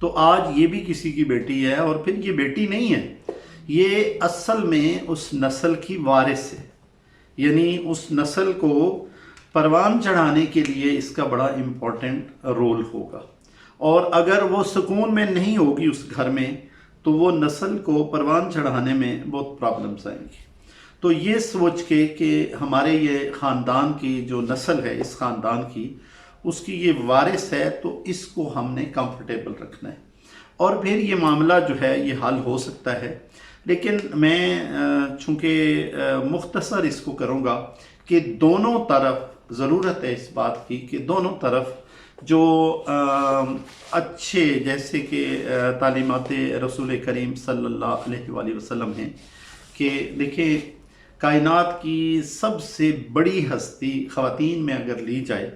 تو آج یہ بھی کسی کی بیٹی ہے، اور پھر یہ بیٹی نہیں ہے، یہ اصل میں اس نسل کی وارث ہے، یعنی اس نسل کو پروان چڑھانے کے لیے اس کا بڑا امپورٹنٹ رول ہوگا، اور اگر وہ سکون میں نہیں ہوگی اس گھر میں تو وہ نسل کو پروان چڑھانے میں بہت پرابلمس آئیں گی۔ تو یہ سوچ کے کہ ہمارے یہ خاندان کی جو نسل ہے، اس خاندان کی، اس کی یہ وارث ہے، تو اس کو ہم نے کمفرٹیبل رکھنا ہے، اور پھر یہ معاملہ جو ہے یہ حل ہو سکتا ہے۔ لیکن میں چونکہ مختصر اس کو کروں گا کہ دونوں طرف ضرورت ہے اس بات کی کہ دونوں طرف جو اچھے جیسے کہ تعلیمات رسول کریم صلی اللہ علیہ وآلہ وسلم ہیں کہ دیکھیں کائنات کی سب سے بڑی ہستی خواتین میں اگر لی جائے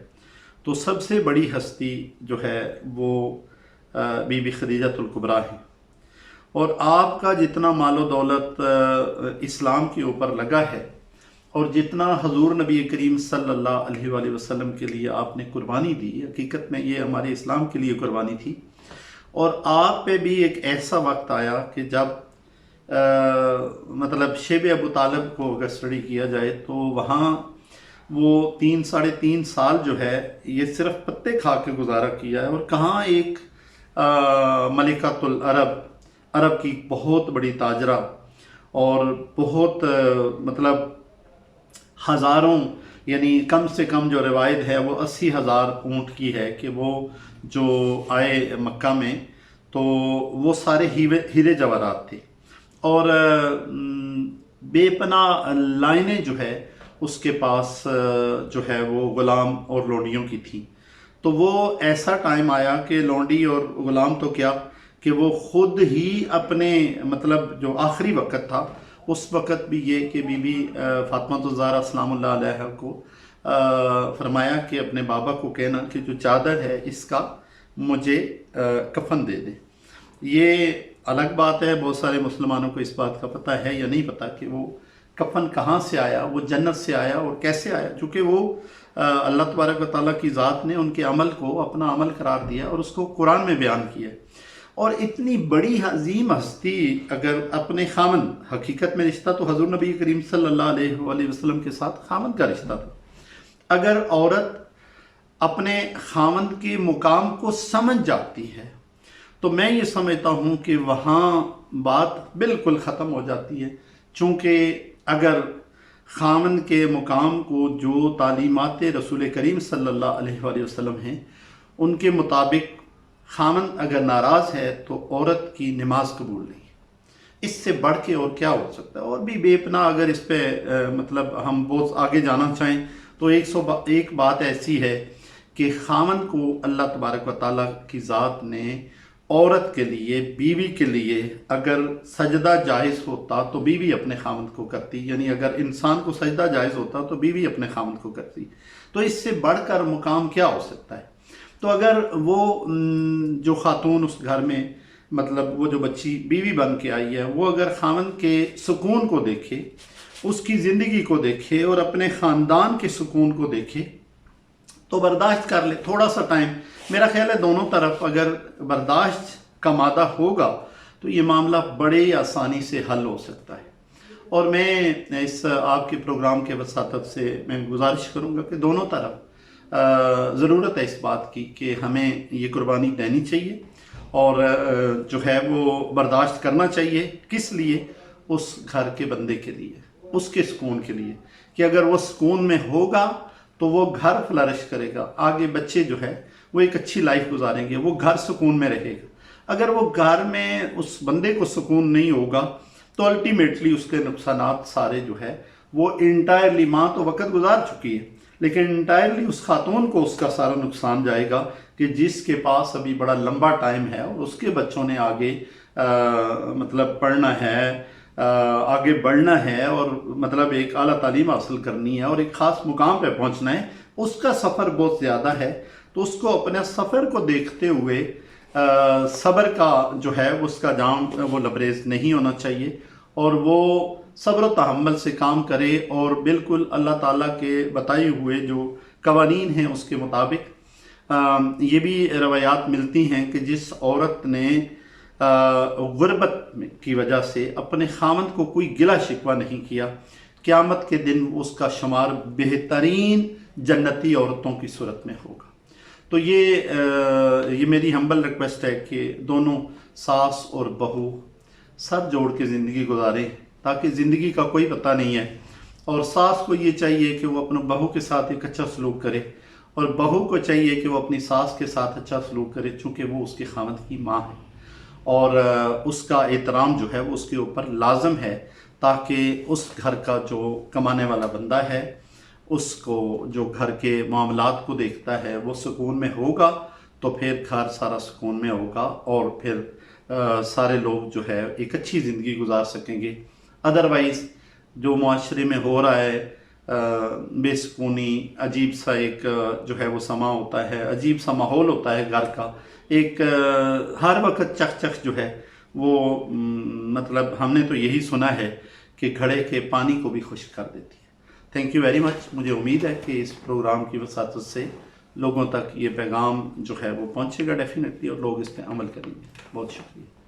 تو سب سے بڑی ہستی جو ہے وہ بی بی خدیجہ الکبریٰ ہے، اور آپ کا جتنا مال و دولت اسلام کے اوپر لگا ہے اور جتنا حضور نبی کریم صلی اللہ علیہ وآلہ وسلم کے لیے آپ نے قربانی دی، حقیقت میں یہ ہمارے اسلام کے لیے قربانی تھی، اور آپ پہ بھی ایک ایسا وقت آیا کہ جب مطلب شیب ابو طالب کو اگر اسٹڈی کیا جائے تو وہاں وہ 3 ساڑھے 3 سال جو ہے یہ صرف پتے کھا کے گزارا کیا ہے، اور کہاں ایک ملکۃ العرب، عرب کی بہت بڑی تاجرہ، اور بہت مطلب ہزاروں، یعنی کم سے کم جو روایت ہے وہ 80,000 اونٹ کی ہے کہ وہ جو آئے مکہ میں تو وہ سارے ہیرے جواہرات تھے، اور بے پناہ لائنیں جو ہے اس کے پاس جو ہے وہ غلام اور لونڈیوں کی تھی۔ تو وہ ایسا ٹائم آیا کہ لونڈی اور غلام تو کیا کہ وہ خود ہی اپنے مطلب جو آخری وقت تھا اس وقت بھی یہ کہ بی بی فاطمہ الزہرا سلام اللہ علیہ کو فرمایا کہ اپنے بابا کو کہنا کہ جو چادر ہے اس کا مجھے کفن دے دے۔ یہ الگ بات ہے، بہت سارے مسلمانوں کو اس بات کا پتہ ہے یا نہیں پتہ کہ وہ کفن کہاں سے آیا، وہ جنت سے آیا اور کیسے آیا، چونکہ وہ اللہ تبارک و تعالیٰ کی ذات نے ان کے عمل کو اپنا عمل قرار دیا اور اس کو قرآن میں بیان کیا۔ اور اتنی بڑی عظیم ہستی اگر اپنے خامن، حقیقت میں رشتہ تو حضور نبی کریم صلی اللہ علیہ وآلہ وسلم کے ساتھ خامن کا رشتہ تھا، اگر عورت اپنے خامن کے مقام کو سمجھ جاتی ہے تو میں یہ سمجھتا ہوں کہ وہاں بات بالکل ختم ہو جاتی ہے، چونکہ اگر خامن کے مقام کو جو تعلیمات رسول کریم صلی اللہ علیہ وآلہ وسلم ہیں ان کے مطابق خامن اگر ناراض ہے تو عورت کی نماز قبول نہیں، اس سے بڑھ کے اور کیا ہو سکتا ہے۔ اور بھی بے پناہ اگر اس پہ مطلب ہم بہت آگے جانا چاہیں تو 101 بات ایسی ہے کہ خامن کو اللہ تبارک و تعالیٰ کی ذات نے عورت کے لیے، بیوی کے لیے اگر سجدہ جائز ہوتا تو بیوی اپنے خامن کو کرتی، یعنی اگر انسان کو سجدہ جائز ہوتا تو بیوی اپنے خامن کو کرتی، تو اس سے بڑھ کر مقام کیا ہو سکتا ہے۔ تو اگر وہ جو خاتون اس گھر میں مطلب وہ جو بچی بیوی بن کے آئی ہے وہ اگر خامن کے سکون کو دیکھے، اس کی زندگی کو دیکھے اور اپنے خاندان کے سکون کو دیکھے تو برداشت کر لے تھوڑا سا ٹائم۔ میرا خیال ہے دونوں طرف اگر برداشت کا مادہ ہوگا تو یہ معاملہ بڑے آسانی سے حل ہو سکتا ہے۔ اور میں اس آپ کے پروگرام کے وساطت سے میں گزارش کروں گا کہ دونوں طرف ضرورت ہے اس بات کی کہ ہمیں یہ قربانی دینی چاہیے اور جو ہے وہ برداشت کرنا چاہیے۔ کس لیے؟ اس گھر کے بندے کے لیے، اس کے سکون کے لیے، کہ اگر وہ سکون میں ہوگا تو وہ گھر فلرش کرے گا، آگے بچے جو ہے وہ ایک اچھی لائف گزاریں گے، وہ گھر سکون میں رہے گا۔ اگر وہ گھر میں اس بندے کو سکون نہیں ہوگا تو الٹیمیٹلی اس کے نقصانات سارے جو ہے وہ انٹائرلی، ماں تو وقت گزار چکی ہے لیکن انٹائرلی اس خاتون کو اس کا سارا نقصان جائے گا کہ جس کے پاس ابھی بڑا لمبا ٹائم ہے اور اس کے بچوں نے آگے مطلب پڑھنا ہے، آگے بڑھنا ہے اور مطلب ایک اعلیٰ تعلیم حاصل کرنی ہے اور ایک خاص مقام پہ پہنچنا ہے، اس کا سفر بہت زیادہ ہے۔ تو اس کو اپنے سفر کو دیکھتے ہوئے صبر کا جو ہے اس کا جام وہ لبریز نہیں ہونا چاہیے اور وہ صبر و تحمل سے کام کرے اور بالکل اللہ تعالیٰ کے بتائے ہوئے جو قوانین ہیں اس کے مطابق یہ بھی روایات ملتی ہیں کہ جس عورت نے غربت کی وجہ سے اپنے خاوند کو کوئی گلہ شکوہ نہیں کیا، قیامت کے دن اس کا شمار بہترین جنتی عورتوں کی صورت میں ہوگا۔ تو یہ میری ہمبل ریکویسٹ ہے کہ دونوں ساس اور بہو سر جوڑ کے زندگی گزاریں، تاکہ زندگی کا کوئی پتہ نہیں ہے، اور ساس کو یہ چاہیے کہ وہ اپنے بہو کے ساتھ ایک اچھا سلوک کرے، اور بہو کو چاہیے کہ وہ اپنی ساس کے ساتھ اچھا سلوک کرے، چونکہ وہ اس کے خاوند کی ماں ہے، اور اس کا احترام جو ہے وہ اس کے اوپر لازم ہے، تاکہ اس گھر کا جو کمانے والا بندہ ہے، اس کو جو گھر کے معاملات کو دیکھتا ہے، وہ سکون میں ہوگا تو پھر گھر سارا سکون میں ہوگا، اور پھر سارے لوگ جو ہے ایک اچھی زندگی گزار سکیں گے۔ ادروائز جو معاشرے میں ہو رہا ہے بے سکونی، عجیب سا ایک جو ہے وہ سما ہوتا ہے، عجیب سا ماحول ہوتا ہے گھر کا، ایک ہر وقت چخ چخ جو ہے وہ مطلب ہم نے تو یہی سنا ہے کہ گھڑے کے پانی کو بھی خشک کر دیتی ہے۔ Thank you very much. مجھے امید ہے کہ اس پروگرام کی وساطت سے لوگوں تک یہ پیغام جو ہے وہ پہنچے گا ڈیفینیٹلی، اور لوگ اس پہ عمل کریں گے۔ بہت شکریہ۔